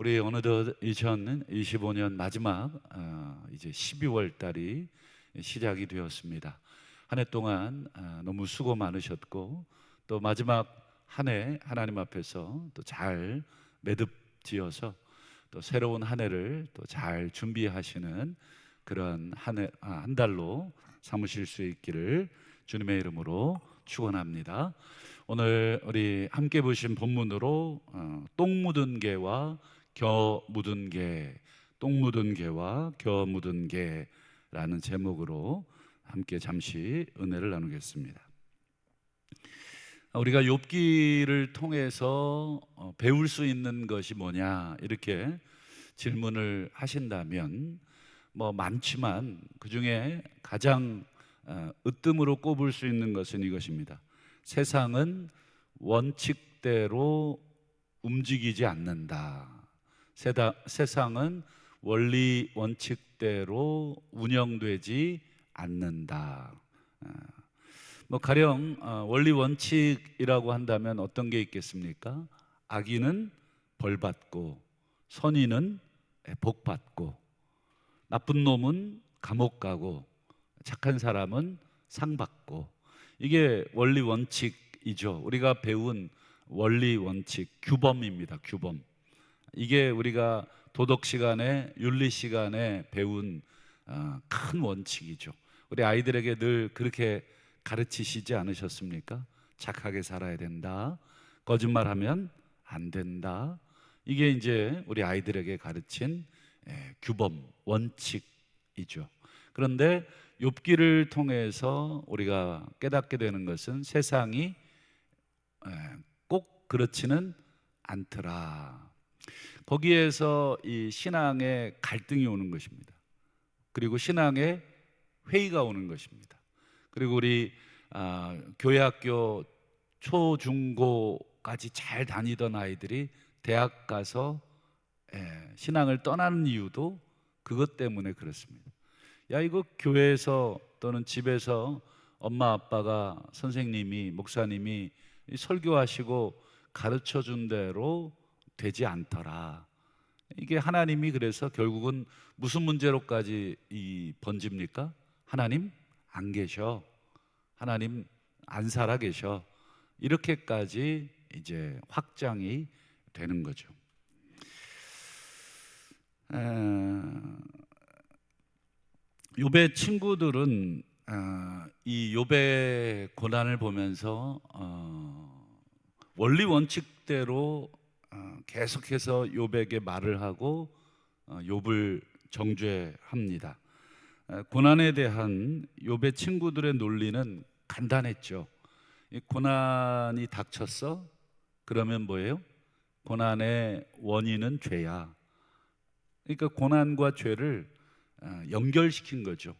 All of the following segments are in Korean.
우리 어느덧 2025년 마지막 이제 12월 달이 시작이 되었습니다. 한 해 동안 너무 수고 많으셨고, 또 마지막 한 해 하나님 앞에서 또 잘 매듭지어서 또 새로운 한 해를 또 잘 준비하시는 그런 한 달로 삼으실 수 있기를 주님의 이름으로 축원합니다. 오늘 우리 함께 보신 본문으로 똥 묻은 개와 겨 묻은 개, 똥 묻은 개와 겨 묻은 개라는 제목으로 함께 잠시 은혜를 나누겠습니다. 우리가 욥기를 통해서 배울 수 있는 것이 뭐냐 이렇게 질문을 하신다면 많지만 그 중에 가장 으뜸으로 꼽을 수 있는 것은 이것입니다. 세상은 원칙대로 움직이지 않는다. 세상은 원리 원칙대로 운영되지 않는다. 가령 원리 원칙이라고 한다면 어떤 게 있겠습니까? 악인은 벌받고 선인은 복받고 나쁜 놈은 감옥 가고 착한 사람은 상 받고, 이게 원리 원칙이죠. 우리가 배운 원리 원칙, 규범입니다. 규범. 이게 우리가 도덕 시간에, 윤리 시간에 배운 큰 원칙이죠. 우리 아이들에게 늘 그렇게 가르치시지 않으셨습니까? 착하게 살아야 된다, 거짓말하면 안 된다. 이게 이제 우리 아이들에게 가르친 규범, 원칙이죠. 그런데 욥기를 통해서 우리가 깨닫게 되는 것은 세상이 꼭 그렇지는 않더라. 거기에서 이 신앙의 갈등이 오는 것입니다. 그리고 신앙의 회의가 오는 것입니다. 그리고 우리 교회 학교 초중고까지 잘 다니던 아이들이 대학 가서 신앙을 떠나는 이유도 그것 때문에 그렇습니다. 야, 이거 교회에서 또는 집에서 엄마 아빠가, 선생님이, 목사님이 설교하시고 가르쳐 준 대로 되지 않더라. 이게 하나님이 그래서 결국은 무슨 문제로까지 번집니까? 하나님 안 계셔, 하나님 안 살아 계셔, 이렇게까지 이제 확장이 되는 거죠. 욥의 친구들은 이 욥의 고난을 보면서 원리 원칙대로 계속해서 욥에게 말을 하고 욥을 정죄합니다. 고난에 대한 욥의 친구들의 논리는 간단했죠. 이 고난이 닥쳤어? 그러면 뭐예요? 고난의 원인은 죄야. 그러니까 고난과 죄를 연결시킨 거죠.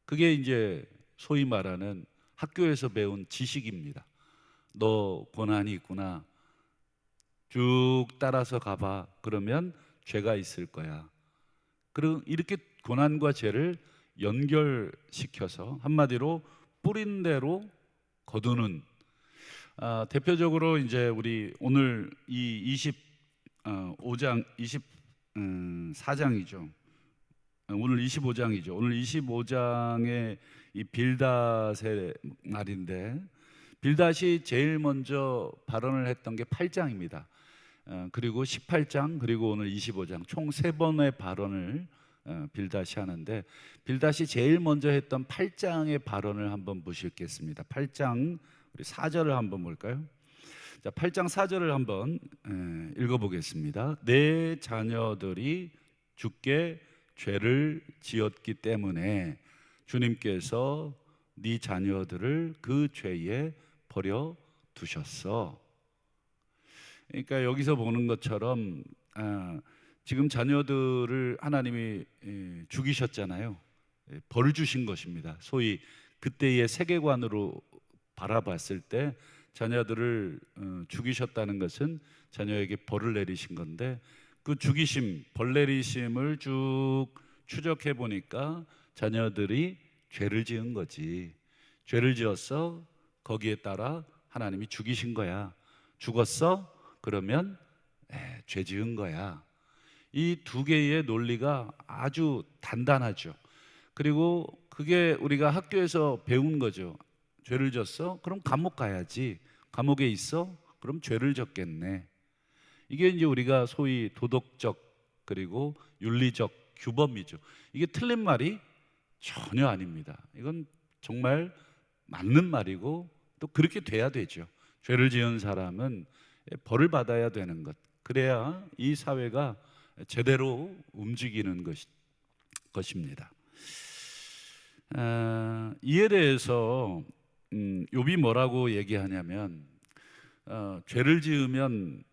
그게 이제 소위 말하는 학교에서 배운 지식입니다. 너 고난이 있구나, 쭉 따라서 가봐. 그러면 죄가 있을 거야. 그리고 이렇게 고난과 죄를 연결시켜서 한마디로 뿌린 대로 거두는, 대표적으로 이제 우리 오늘 이 25장 24장이죠. 오늘 25장이죠. 오늘 25장의 이 빌닷의 말인데, 빌닷이 제일 먼저 발언을 했던 게 8장입니다. 그리고 18장, 그리고 오늘 25장 총 3번의 발언을 빌닷이 하는데, 빌닷이 제일 먼저 했던 8장의 발언을 한번 보시겠습니다. 8장 우리 4절을 한번 볼까요? 자, 8장 4절을 한번 읽어보겠습니다. 내 자녀들이 주께 죄를 지었기 때문에 주님께서 네 자녀들을 그 죄에 버려 두셨어. 그러니까 여기서 보는 것처럼 지금 자녀들을 하나님이 죽이셨잖아요. 벌 주신 것입니다. 소위 그때의 세계관으로 바라봤을 때 자녀들을 죽이셨다는 것은 자녀에게 벌을 내리신 건데, 그 죽이심, 벌 내리심을 쭉 추적해 보니까 자녀들이 죄를 지은 거지. 죄를 지었어. 거기에 따라 하나님이 죽이신 거야. 죽었어? 그러면 죄 지은 거야. 이 두 개의 논리가 아주 단단하죠. 그리고 그게 우리가 학교에서 배운 거죠. 죄를 졌어? 그럼 감옥 가야지. 감옥에 있어? 그럼 죄를 졌겠네. 이게 이제 우리가 소위 도덕적 그리고 윤리적 규범이죠. 이게 틀린 말이 전혀 아닙니다. 이건 정말 맞는 말이고 또 그렇게 돼야 되죠. 죄를 지은 사람은 벌을 받아야 되는 것. 그래야 이 사회가 제대로 움직이는 것입니다. 이에 대해서 욥이 뭐라고 얘기하냐면 죄를 지으면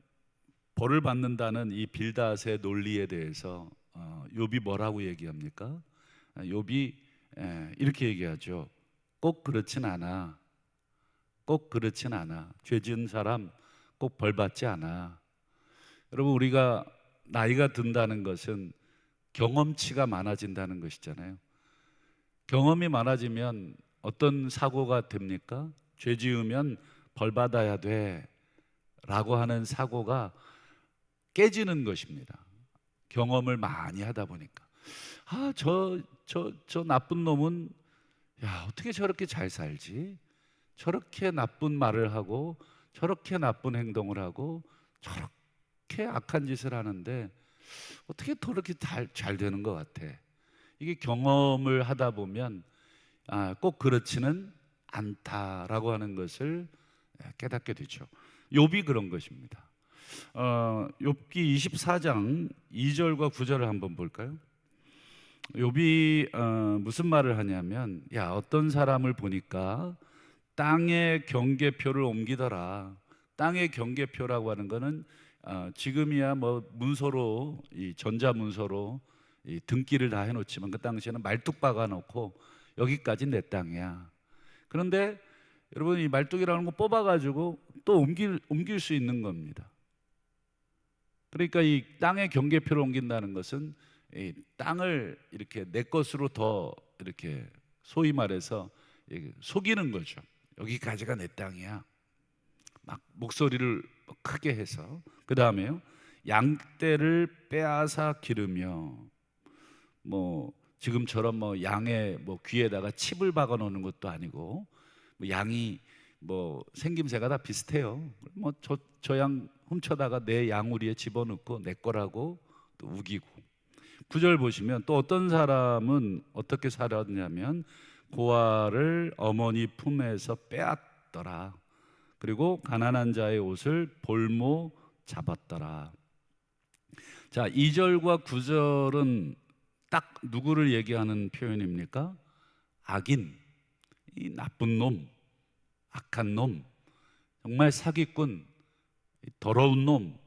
벌을 받는다는 이 빌닷의 논리에 대해서 욥이 뭐라고 얘기합니까? 욥이 이렇게 얘기하죠. 꼭 그렇진 않아. 꼭 그렇진 않아. 죄 지은 사람 꼭 벌 받지 않아. 여러분, 우리가 나이가 든다는 것은 경험치가 많아진다는 것이잖아요. 경험이 많아지면 어떤 사고가 됩니까? 죄 지으면 벌 받아야 돼 라고 하는 사고가 깨지는 것입니다. 경험을 많이 하다 보니까 저 나쁜 놈은 어떻게 저렇게 잘 살지? 저렇게 나쁜 말을 하고 저렇게 나쁜 행동을 하고 저렇게 악한 짓을 하는데 어떻게 저렇게 잘 되는 것 같아? 이게 경험을 하다 보면 꼭 그렇지는 않다라고 하는 것을 깨닫게 되죠. 욥이 그런 것입니다. 욥기 24장 2절과 9절을 한번 볼까요? 욥이 무슨 말을 하냐면 어떤 사람을 보니까 땅의 경계표를 옮기더라. 땅의 경계표라고 하는 거는 지금이야 뭐 문서로 이 전자문서로 이 등기를 다 해놓지만 그 당시에는 말뚝 박아놓고 여기까지 내 땅이야. 그런데 여러분, 이 말뚝이라는 거 뽑아가지고 또 옮길 수 있는 겁니다. 그러니까 이 땅의 경계표를 옮긴다는 것은 이 땅을 이렇게 내 것으로 더 이렇게 소위 말해서 속이는 거죠. 여기까지가 내 땅이야. 막 목소리를 크게 해서. 그 다음에요, 양떼를 빼앗아 기르며, 뭐 지금처럼 뭐 양의 뭐 귀에다가 칩을 박아 놓는 것도 아니고, 뭐 양이 뭐 생김새가 다 비슷해요. 뭐 저 양 훔쳐다가 내 양우리에 집어넣고 내 거라고 또 우기고. 9절 보시면 또 어떤 사람은 어떻게 살았냐면 고아를 어머니 품에서 빼앗더라. 그리고 가난한 자의 옷을 볼모 잡았더라. 자, 2절과 9절은 딱 누구를 얘기하는 표현입니까? 악인, 이 나쁜 놈, 악한 놈, 정말 사기꾼, 더러운 놈,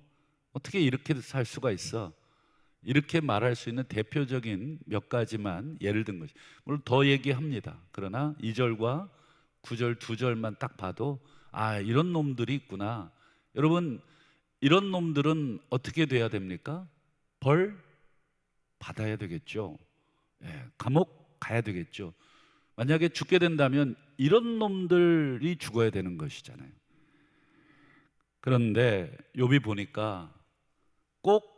어떻게 이렇게 살 수가 있어? 이렇게 말할 수 있는 대표적인 몇 가지만 예를 든 것이, 물론 더 얘기합니다. 그러나 2절과 9절 두 절만 딱 봐도 이런 놈들이 있구나. 여러분, 이런 놈들은 어떻게 돼야 됩니까? 벌 받아야 되겠죠. 감옥 가야 되겠죠. 만약에 죽게 된다면 이런 놈들이 죽어야 되는 것이잖아요. 그런데 욥이 보니까 꼭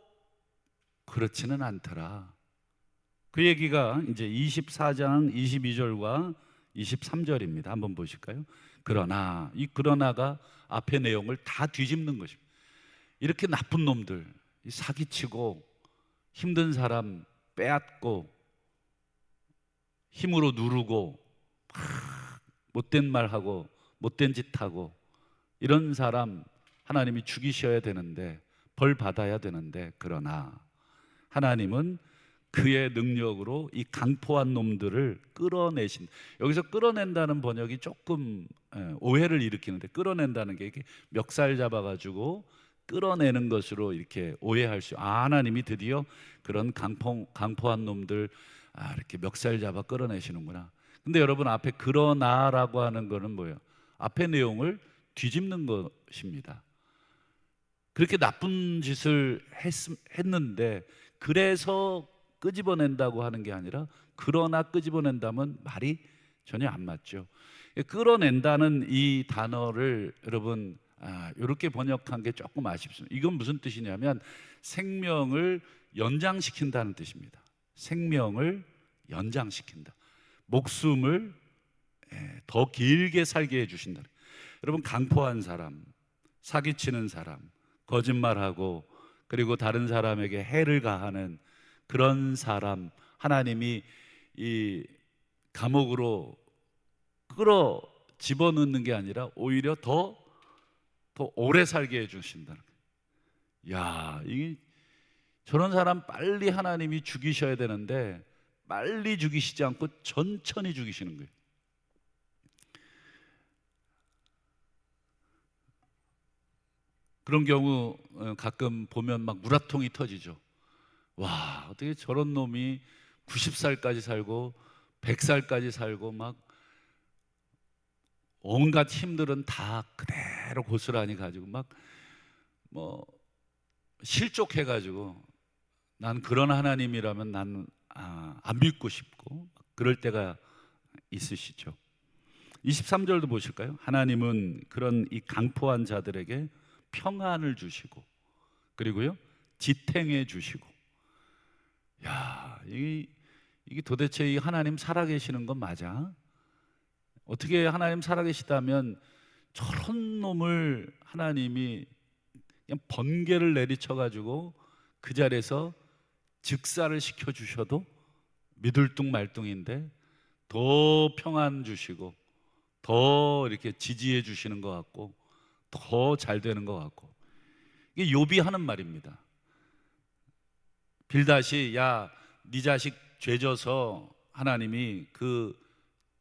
그렇지는 않더라. 그 얘기가 이제 24장 22절과 23절입니다. 한번 보실까요? 그러나, 이 그러나가 앞의 내용을 다 뒤집는 것입니다. 이렇게 나쁜 놈들, 사기치고 힘든 사람 빼앗고 힘으로 누르고 못된 말하고 못된 짓하고 이런 사람 하나님이 죽이셔야 되는데, 벌 받아야 되는데, 그러나 하나님은 그의 능력으로 이 강포한 놈들을 끌어내신. 여기서 끌어낸다는 번역이 조금 오해를 일으키는데, 끌어낸다는 게 이렇게 멱살 잡아가지고 끌어내는 것으로 이렇게 오해할 수. 하나님이 드디어 그런 강포한 놈들 이렇게 멱살 잡아 끌어내시는구나. 근데 여러분, 앞에 그러나라고 하는 거는 뭐예요? 앞에 내용을 뒤집는 것입니다. 그렇게 나쁜 짓을 했는데 그래서 끄집어낸다고 하는 게 아니라, 그러나 끄집어낸다면 말이 전혀 안 맞죠. 끌어낸다는 이 단어를 여러분 이렇게 번역한 게 조금 아쉽습니다. 이건 무슨 뜻이냐면 생명을 연장시킨다는 뜻입니다. 생명을 연장시킨다. 목숨을 더 길게 살게 해주신다. 여러분, 강포한 사람, 사기치는 사람, 거짓말하고 그리고 다른 사람에게 해를 가하는 그런 사람, 하나님이 이 감옥으로 끌어 집어넣는 게 아니라 오히려 더 오래 살게 해주신다는 거예요. 야, 이게 저런 사람 빨리 하나님이 죽이셔야 되는데 빨리 죽이시지 않고 천천히 죽이시는 거예요. 그런 경우 가끔 보면 막 물화통이 터지죠. 와, 어떻게 저런 놈이 90살까지 살고 100살까지 살고 막 온갖 힘들은 다 그대로 고스란히 가지고 막 뭐 실족해가지고 난 그런 하나님이라면 난 안 믿고 싶고 그럴 때가 있으시죠. 23절도 보실까요? 하나님은 그런 이 강포한 자들에게 평안을 주시고 그리고요 지탱해 주시고. 야, 이게 도대체 이 하나님 살아계시는 건 맞아? 어떻게 하나님 살아계시다면 저런 놈을 하나님이 그냥 번개를 내리쳐가지고 그 자리에서 즉사를 시켜주셔도 믿을 둥 말둥인데 더 평안 주시고 더 이렇게 지지해 주시는 것 같고 더 잘 되는 것 같고. 이게 욥이 하는 말입니다. 빌닷이 야, 네 자식 죄져서 하나님이 그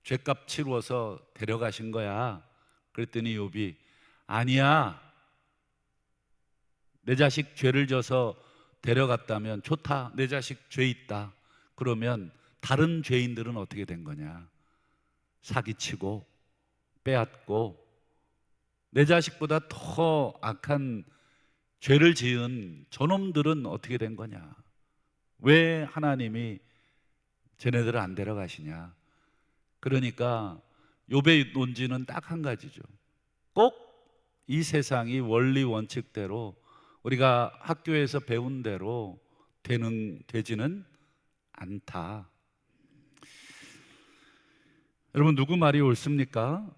죄값 치루어서 데려가신 거야. 그랬더니 욥이 아니야, 내 자식 죄를 져서 데려갔다면 좋다, 내 자식 죄 있다. 그러면 다른 죄인들은 어떻게 된 거냐? 사기치고 빼앗고 내 자식보다 더 악한 죄를 지은 저놈들은 어떻게 된 거냐? 왜 하나님이 쟤네들을 안 데려가시냐? 그러니까 욥의 논지는 딱 한 가지죠. 꼭 이 세상이 원리 원칙대로 우리가 학교에서 배운 대로 되지는 않다. 여러분, 누구 말이 옳습니까?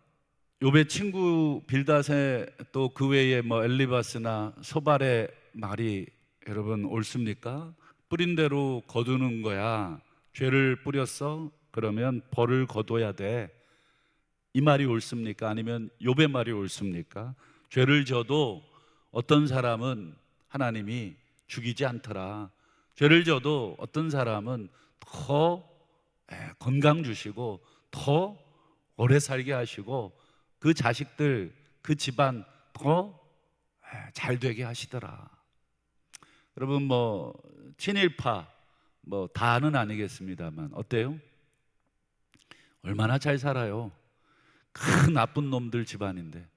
욥의 친구 빌닷의 또 그 외에 뭐 엘리바스나 소발의 말이 여러분 옳습니까? 뿌린 대로 거두는 거야. 죄를 뿌렸어? 그러면 벌을 거둬야 돼. 이 말이 옳습니까? 아니면 욥의 말이 옳습니까? 죄를 져도 어떤 사람은 하나님이 죽이지 않더라. 죄를 져도 어떤 사람은 더 건강 주시고 더 오래 살게 하시고 그 자식들, 그 집안 더 잘 되게 하시더라. 여러분, 뭐 친일파 뭐 다는 아니겠습니다만 어때요? 얼마나 잘 살아요. 큰 나쁜 놈들 집안인데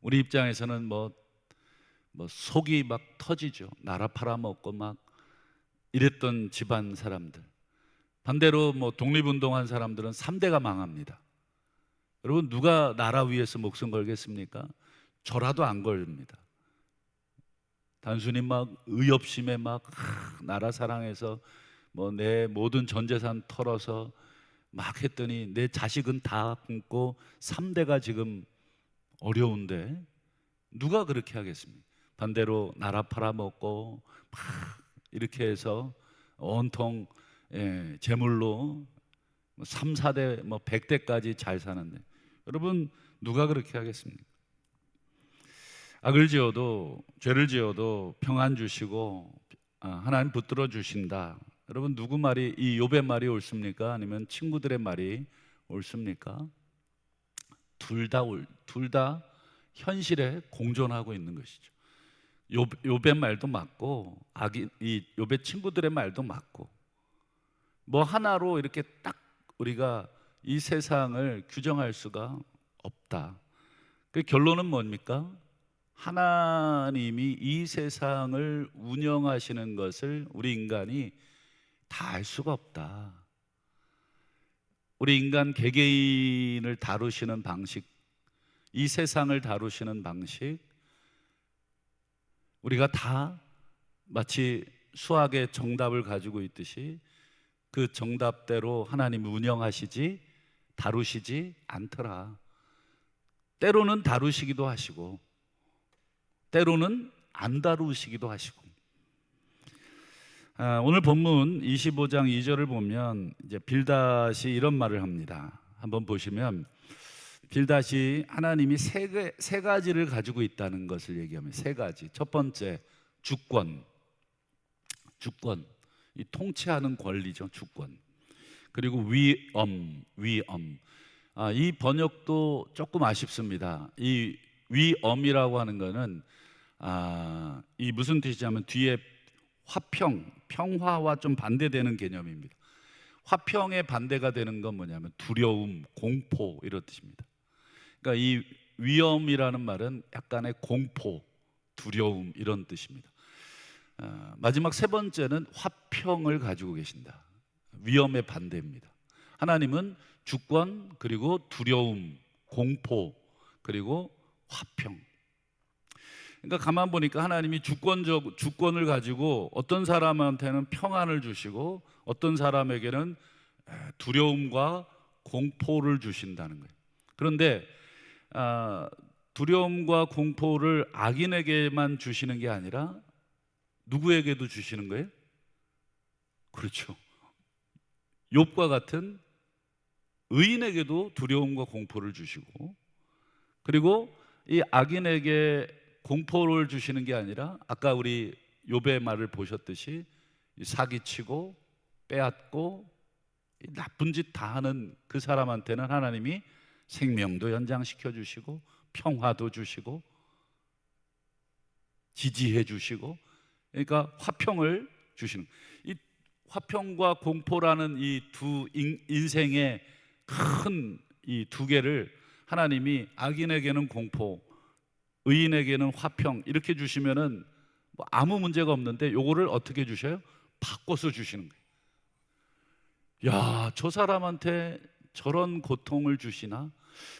우리 입장에서는 뭐 속이 막 터지죠. 나라 팔아먹고 막 이랬던 집안 사람들. 반대로 뭐 독립운동한 사람들은 3대가 망합니다. 여러분, 누가 나라 위해서 목숨 걸겠습니까? 저라도 안 걸립니다. 단순히 막 의협심에 막 나라 사랑해서 뭐 내 모든 전 재산 털어서 막 했더니 내 자식은 다 굶고 3대가 지금 어려운데 누가 그렇게 하겠습니까? 반대로 나라 팔아먹고 막 이렇게 해서 온통 재물로 3, 4대 뭐 100대까지 잘 사는데 여러분, 누가 그렇게 하겠습니까? 악을 지어도 죄를 지어도 평안 주시고 하나님 붙들어 주신다. 여러분, 누구 말이, 이 욥의 말이 옳습니까? 아니면 친구들의 말이 옳습니까? 둘 다 현실에 공존하고 있는 것이죠. 욥의 말도 맞고 이 욥의 친구들의 말도 맞고 뭐 하나로 이렇게 딱 우리가 이 세상을 규정할 수가 없다. 그 결론은 뭡니까? 하나님이 이 세상을 운영하시는 것을 우리 인간이 다 알 수가 없다. 우리 인간 개개인을 다루시는 방식, 이 세상을 다루시는 방식, 우리가 다 마치 수학의 정답을 가지고 있듯이 그 정답대로 하나님이 운영하시지 다루시지 않더라. 때로는 다루시기도 하시고 때로는 안 다루시기도 하시고. 오늘 본문 25장 2절을 보면 이제 빌닷이 이런 말을 합니다. 한번 보시면 빌닷이 하나님이 세 가지를 가지고 있다는 것을 얘기하면, 세 가지. 첫 번째, 주권, 이 통치하는 권리죠, 주권. 그리고 위엄. 이 번역도 조금 아쉽습니다. 이 위엄이라고 하는 거는 이 무슨 뜻이냐면 뒤에 평화와 좀 반대되는 개념입니다. 화평의 반대가 되는 건 뭐냐면 두려움, 공포, 이런 뜻입니다. 그러니까 이 위험이라는 말은 약간의 공포, 두려움, 이런 뜻입니다. 마지막 세 번째는 화평을 가지고 계신다. 위험의 반대입니다. 하나님은 주권, 그리고 두려움, 공포, 그리고 화평. 그러니까 가만 보니까 하나님이 주권을 가지고 어떤 사람한테는 평안을 주시고 어떤 사람에게는 두려움과 공포를 주신다는 거예요. 그런데 두려움과 공포를 악인에게만 주시는 게 아니라 누구에게도 주시는 거예요? 그렇죠. 욥과 같은 의인에게도 두려움과 공포를 주시고, 그리고 이 악인에게 공포를 주시는 게 아니라 아까 우리 욥의 말을 보셨듯이 사기치고 빼앗고 나쁜 짓 다 하는 그 사람한테는 하나님이 생명도 연장시켜 주시고 평화도 주시고 지지해 주시고, 그러니까 화평을 주시는, 이 화평과 공포라는 이 두 인생의 큰 이 두 개를 하나님이 악인에게는 공포, 의인에게는 화평 이렇게 주시면은 뭐 아무 문제가 없는데, 요거를 어떻게 주셔요? 바꿔서 주시는 거예요. 야, 저 사람한테 저런 고통을 주시나?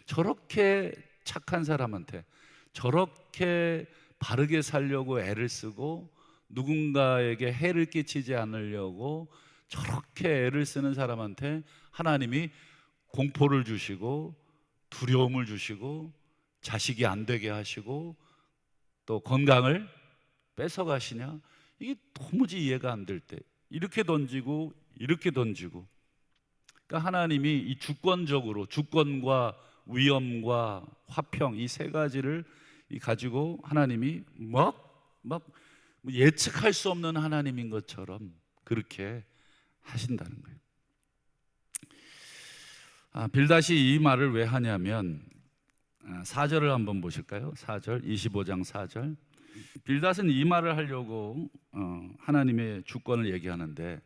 저렇게 착한 사람한테 저렇게 바르게 살려고 애를 쓰고 누군가에게 해를 끼치지 않으려고 저렇게 애를 쓰는 사람한테 하나님이 공포를 주시고 두려움을 주시고 자식이 안 되게 하시고 또 건강을 뺏어가시냐? 이게 도무지 이해가 안 될 때 이렇게 던지고 이렇게 던지고. 그러니까 하나님이 이 주권적으로 주권과 위엄과 화평 이 세 가지를 가지고 하나님이 막 예측할 수 없는 하나님인 것처럼 그렇게 하신다는 거예요. 빌닷이 이 말을 왜 하냐면 4절을 한번 보실까요? 4절, 25장 4절. 빌닷은 이 말을 하려고 하나님의 주권을 얘기하는데,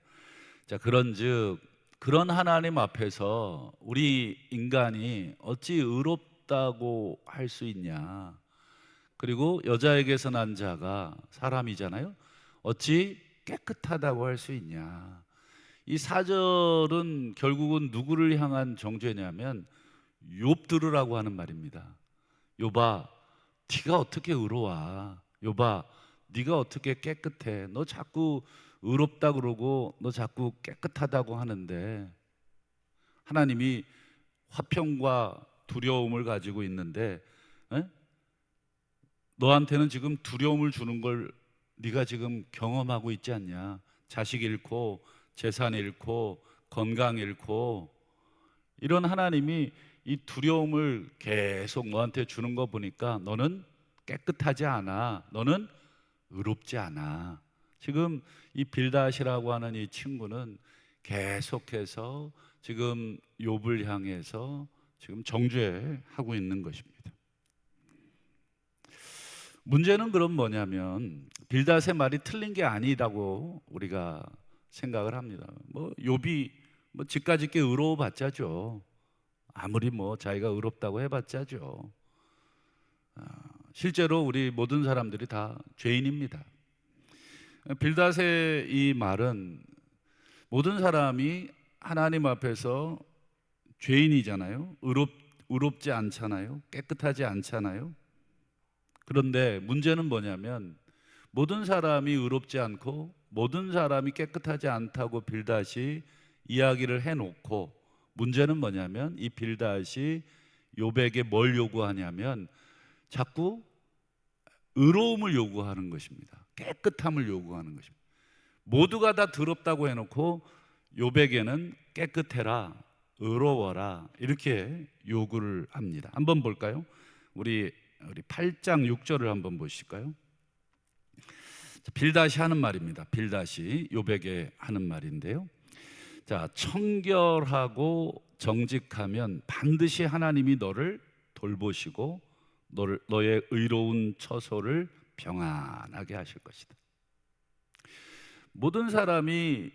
자, 그런즉 그런 하나님 앞에서 우리 인간이 어찌 의롭다고 할 수 있냐? 그리고 여자에게서 난 자가 사람이잖아요. 어찌 깨끗하다고 할 수 있냐? 이 4절은 결국은 누구를 향한 정죄냐면 욥 들으라고 하는 말입니다. 욥아, 네가 어떻게 의로워? 욥아, 네가 어떻게 깨끗해? 너 자꾸 의롭다 그러고 너 자꾸 깨끗하다고 하는데, 하나님이 화평과 두려움을 가지고 있는데 너한테는 지금 두려움을 주는 걸 네가 지금 경험하고 있지 않냐? 자식 잃고 재산 잃고 건강 잃고, 이런 하나님이 이 두려움을 계속 너한테 주는 거 보니까 너는 깨끗하지 않아, 너는 의롭지 않아. 지금 이 빌닷이라고 하는 이 친구는 계속해서 지금 욥을 향해서 지금 정죄하고 있는 것입니다. 문제는 그럼 뭐냐면 빌닷의 말이 틀린 게 아니라고 우리가 생각을 합니다. 뭐 욥이 뭐 지까짓게 의로워봤자죠. 아무리 뭐 자기가 의롭다고 해봤자죠. 실제로 우리 모든 사람들이 다 죄인입니다. 빌닷의 이 말은 모든 사람이 하나님 앞에서 죄인이잖아요. 의롭지 않잖아요. 깨끗하지 않잖아요. 그런데 문제는 뭐냐면 모든 사람이 의롭지 않고 모든 사람이 깨끗하지 않다고 빌닷이 이야기를 해놓고, 문제는 뭐냐면 이 빌닷이 욥에게 뭘 요구하냐면 자꾸 의로움을 요구하는 것입니다. 깨끗함을 요구하는 것입니다. 모두가 다 더럽다고 해놓고 욥에게는 깨끗해라, 의로워라 이렇게 요구를 합니다. 한번 볼까요? 우리 8장 6절을 한번 보실까요? 빌닷이 하는 말입니다. 빌닷이 욥에게 하는 말인데요. 자, 청결하고 정직하면 반드시 하나님이 너를 돌보시고 너의 의로운 처소를 평안하게 하실 것이다. 모든 사람이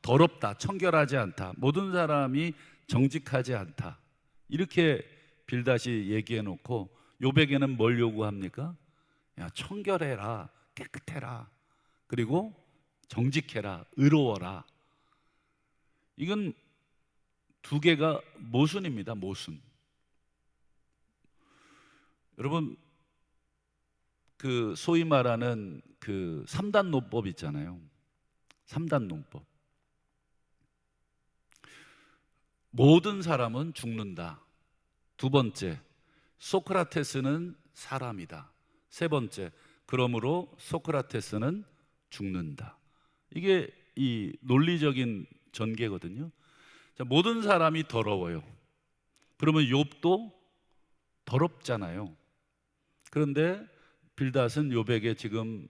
더럽다, 청결하지 않다, 모든 사람이 정직하지 않다 이렇게 빌닷이 얘기해 놓고 욥에게는 뭘 요구합니까? 야, 청결해라, 깨끗해라, 그리고 정직해라, 의로워라. 이건 두 개가 모순입니다. 모순. 여러분, 그 소위 말하는 그 3단 논법 있잖아요. 3단 논법. 모든 사람은 죽는다. 두 번째, 소크라테스는 사람이다. 세 번째, 그러므로 소크라테스는 죽는다. 이게 이 논리적인 전개거든요. 자, 모든 사람이 더러워요. 그러면 욥도 더럽잖아요. 그런데 빌닷은 욥에게 지금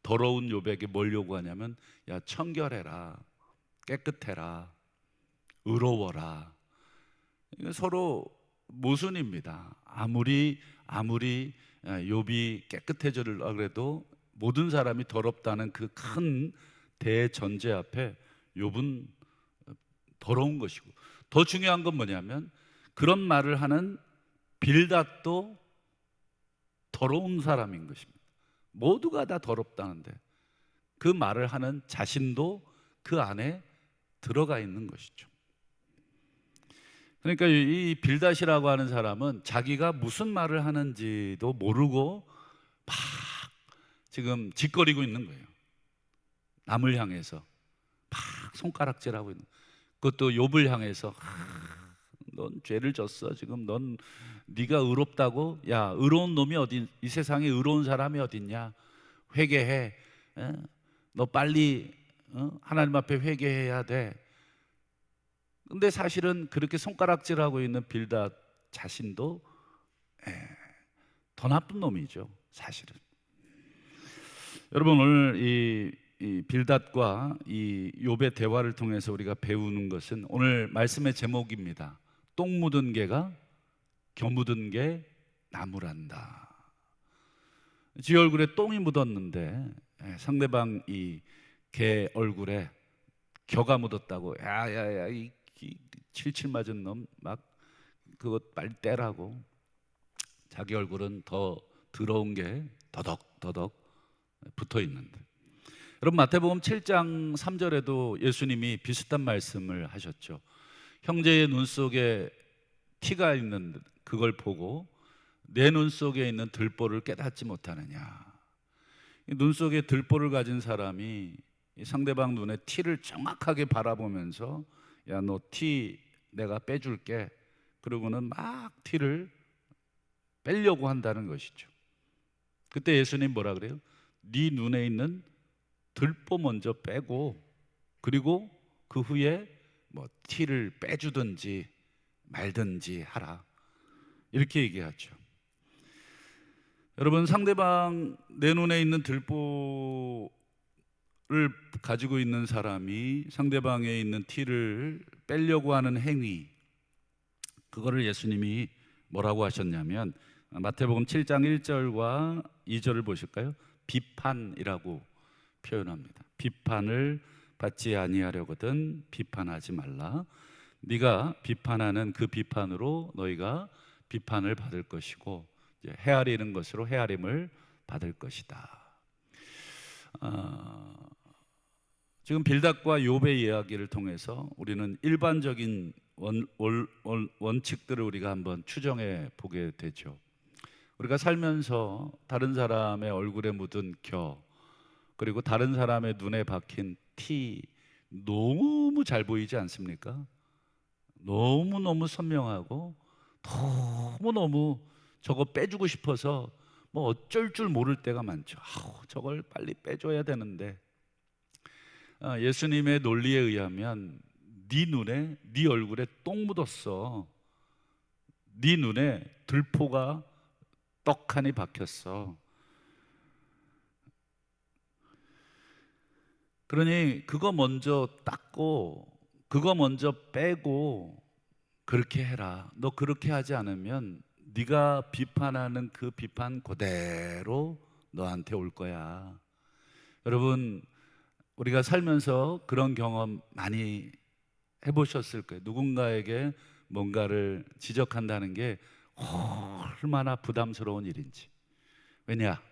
더러운 욥에게 뭘 요구하냐면 야, 청결해라, 깨끗해라, 의로워라. 이건 서로 모순입니다. 아무리 욥이 깨끗해지려고 그래도 모든 사람이 더럽다는 그 큰 대전제 앞에 욥은 더러운 것이고, 더 중요한 건 뭐냐면 그런 말을 하는 빌닷도 더러운 사람인 것입니다. 모두가 다 더럽다는데 그 말을 하는 자신도 그 안에 들어가 있는 것이죠. 그러니까 이 빌닷이라고 하는 사람은 자기가 무슨 말을 하는지도 모르고 막 지금 짓거리고 있는 거예요. 남을 향해서 막 손가락질하고 있는, 그것도 욥을 향해서 넌 죄를 졌어. 지금 네가 의롭다고? 야, 의로운 놈이 이 세상에 의로운 사람이 어딨냐? 회개해. 너 빨리 하나님 앞에 회개해야 돼. 근데 사실은 그렇게 손가락질하고 있는 빌닷 자신도 더 나쁜 놈이죠, 사실은. 여러분, 오늘 이 빌닷과 이 욥의 대화를 통해서 우리가 배우는 것은 오늘 말씀의 제목입니다. 똥 묻은 개가 겨 묻은 개 나무란다. 지 얼굴에 똥이 묻었는데 상대방 이 개 얼굴에 겨가 묻었다고, 야야야, 이 칠칠 맞은 놈 막 그것 빨리 떼라고. 자기 얼굴은 더 더러운 게 더덕더덕 붙어 있는데, 여러분 마태복음 7장 3절에도 예수님이 비슷한 말씀을 하셨죠. 형제의 눈 속에 티가 있는 그걸 보고 내 눈 속에 있는 들보를 깨닫지 못하느냐. 눈 속에 들보를 가진 사람이 상대방 눈에 티를 정확하게 바라보면서 야, 너 티 내가 빼줄게, 그러고는 막 티를 빼려고 한다는 것이죠. 그때 예수님 뭐라 그래요? 네 눈에 있는 들보 먼저 빼고 그리고 그 후에 뭐 티를 빼주든지 말든지 하라, 이렇게 얘기하죠. 여러분, 상대방 내 눈에 있는 들보를 가지고 있는 사람이 상대방에 있는 티를 빼려고 하는 행위, 그거를 예수님이 뭐라고 하셨냐면 마태복음 7장 1절과 2절을 보실까요? 비판이라고 표현합니다. 비판을 받지 아니하려거든 비판하지 말라. 네가 비판하는 그 비판으로 너희가 비판을 받을 것이고 헤아리는 것으로 헤아림을 받을 것이다. 지금 빌닷과 욥의 이야기를 통해서 우리는 일반적인 원칙들을 우리가 한번 추정해 보게 되죠. 우리가 살면서 다른 사람의 얼굴에 묻은 겨, 그리고 다른 사람의 눈에 박힌 티, 너무 잘 보이지 않습니까? 너무너무 선명하고 너무너무 저거 빼주고 싶어서 뭐 어쩔 줄 모를 때가 많죠. 저걸 빨리 빼줘야 되는데, 예수님의 논리에 의하면 네 눈에, 네 얼굴에 똥 묻었어. 네 눈에 들포가 떡하니 박혔어. 그러니 그거 먼저 닦고 그거 먼저 빼고 그렇게 해라. 너 그렇게 하지 않으면 네가 비판하는 그 비판 그대로 너한테 올 거야. 여러분, 우리가 살면서 그런 경험 많이 해보셨을 거예요. 누군가에게 뭔가를 지적한다는 게 얼마나 부담스러운 일인지. 왜냐?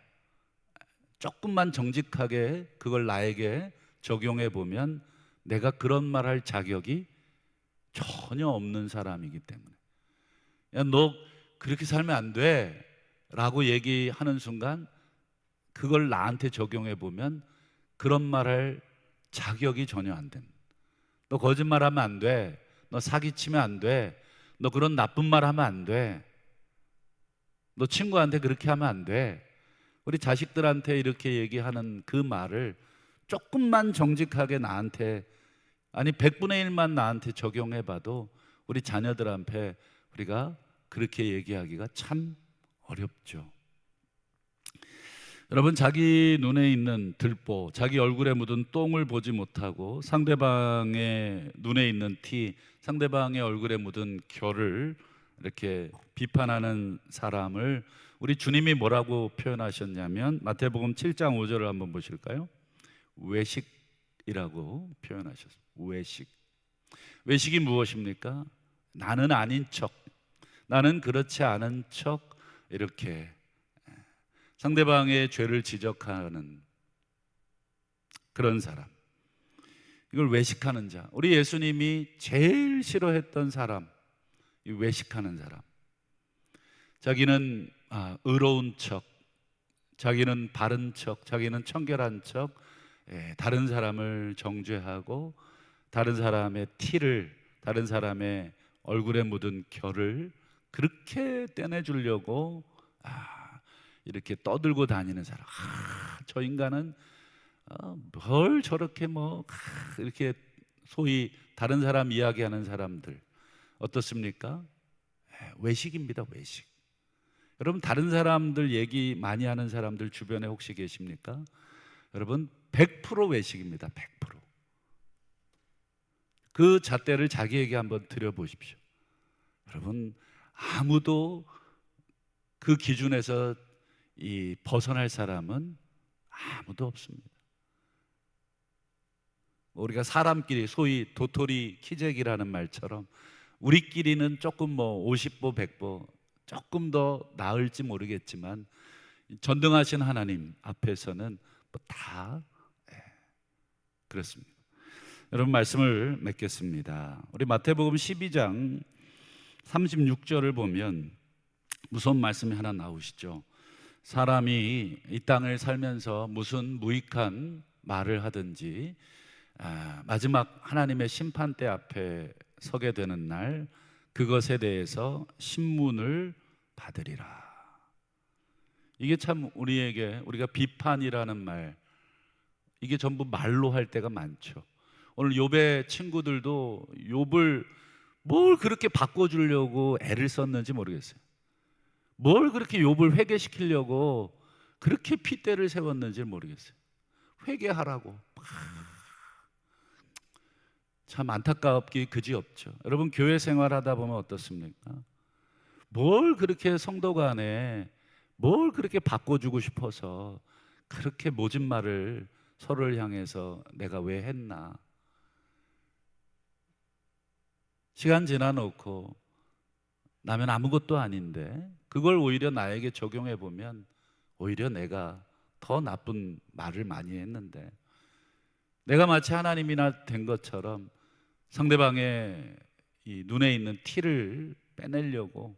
조금만 정직하게 그걸 나에게 적용해 보면 내가 그런 말 할 자격이 전혀 없는 사람이기 때문에, 야, 너 그렇게 살면 안 돼 라고 얘기하는 순간 그걸 나한테 적용해 보면 그런 말 할 자격이 전혀 안 됩니다. 너 거짓말하면 안 돼. 너 사기치면 안 돼. 너 그런 나쁜 말 하면 안 돼. 너 친구한테 그렇게 하면 안 돼. 우리 자식들한테 이렇게 얘기하는 그 말을 조금만 정직하게 나한테, 아니 100분의 1만 나한테 적용해 봐도 우리 자녀들 앞에 우리가 그렇게 얘기하기가 참 어렵죠. 여러분, 자기 눈에 있는 들보, 자기 얼굴에 묻은 똥을 보지 못하고 상대방의 눈에 있는 티, 상대방의 얼굴에 묻은 결을 이렇게 비판하는 사람을 우리 주님이 뭐라고 표현하셨냐면 마태복음 7장 5절을 한번 보실까요? 외식이라고 표현하셨습니다. 외식. 외식이 무엇입니까? 나는 아닌 척, 나는 그렇지 않은 척 이렇게 상대방의 죄를 지적하는 그런 사람, 이걸 외식하는 자. 우리 예수님이 제일 싫어했던 사람, 이 외식하는 사람. 자기는 의로운 척, 자기는 바른 척, 자기는 청결한 척, 다른 사람을 정죄하고 다른 사람의 티를, 다른 사람의 얼굴에 묻은 결을 그렇게 떼내주려고 이렇게 떠들고 다니는 사람. 저 인간은 뭘 저렇게 이렇게 소위 다른 사람 이야기하는 사람들 어떻습니까? 외식입니다. 외식. 여러분, 다른 사람들 얘기 많이 하는 사람들 주변에 혹시 계십니까? 여러분, 100% 외식입니다. 100%. 그 잣대를 자기에게 한번 들여보십시오. 여러분, 아무도 그 기준에서 벗어날 사람은 아무도 없습니다. 우리가 사람끼리 소위 도토리 키재기라는 말처럼 우리끼리는 조금 50보 100보 조금 더 나을지 모르겠지만 전능하신 하나님 앞에서는 다 그렇습니다. 여러분, 말씀을 맺겠습니다. 우리 마태복음 12장 36절을 보면 무서운 말씀이 하나 나오시죠. 사람이 이 땅을 살면서 무슨 무익한 말을 하든지 마지막 하나님의 심판대 앞에 서게 되는 날 그것에 대해서 신문을 받으리라. 이게 참 우리에게, 우리가 비판이라는 말, 이게 전부 말로 할 때가 많죠. 오늘 욥의 친구들도 욥을 뭘 그렇게 바꿔주려고 애를 썼는지 모르겠어요. 뭘 그렇게 욥을 회개시키려고 그렇게 핏대를 세웠는지 모르겠어요. 회개하라고. 참 안타깝기 그지없죠. 여러분, 교회 생활하다 보면 어떻습니까? 뭘 그렇게 성도 간에 뭘 그렇게 바꿔주고 싶어서 그렇게 모진 말을 서로를 향해서 내가 왜 했나. 시간 지나놓고 나면 아무것도 아닌데 그걸 오히려 나에게 적용해 보면 오히려 내가 더 나쁜 말을 많이 했는데, 내가 마치 하나님이나 된 것처럼 상대방의 이 눈에 있는 티를 빼내려고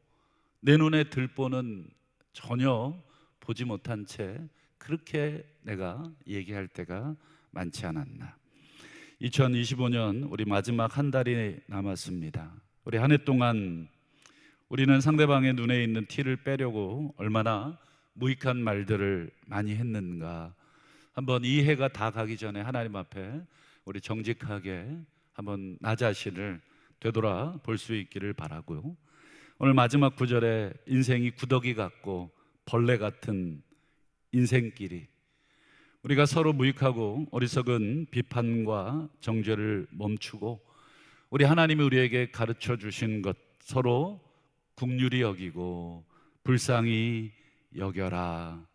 내 눈에 들보는 전혀 보지 못한 채 그렇게 내가 얘기할 때가 많지 않았나. 2025년 우리 마지막 한 달이 남았습니다. 우리 한 해 동안 우리는 상대방의 눈에 있는 티를 빼려고 얼마나 무익한 말들을 많이 했는가. 한번 이 해가 다 가기 전에 하나님 앞에 우리 정직하게 한번 나 자신을 되돌아 볼 수 있기를 바라고요. 오늘 마지막 구절에 인생이 구더기 같고 벌레 같은 인생길이, 우리가 서로 무익하고 어리석은 비판과 정죄를 멈추고 우리 하나님이 우리에게 가르쳐 주신 것 서로 긍휼히 여기고 불쌍히 여겨라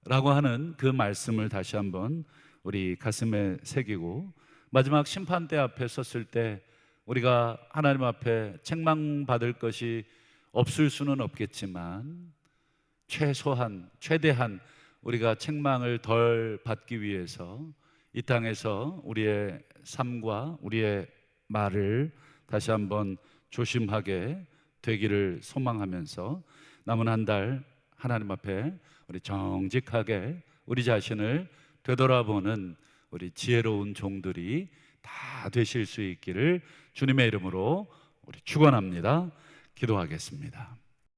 라고 하는 그 말씀을 다시 한번 우리 가슴에 새기고, 마지막 심판대 앞에 섰을 때 우리가 하나님 앞에 책망받을 것이 없을 수는 없겠지만 최대한 우리가 책망을 덜 받기 위해서 이 땅에서 우리의 삶과 우리의 말을 다시 한번 조심하게 되기를 소망하면서 남은 한 달 하나님 앞에 우리 정직하게 우리 자신을 되돌아보는 우리 지혜로운 종들이 다 되실 수 있기를 주님의 이름으로 우리 축원합니다. 기도하겠습니다.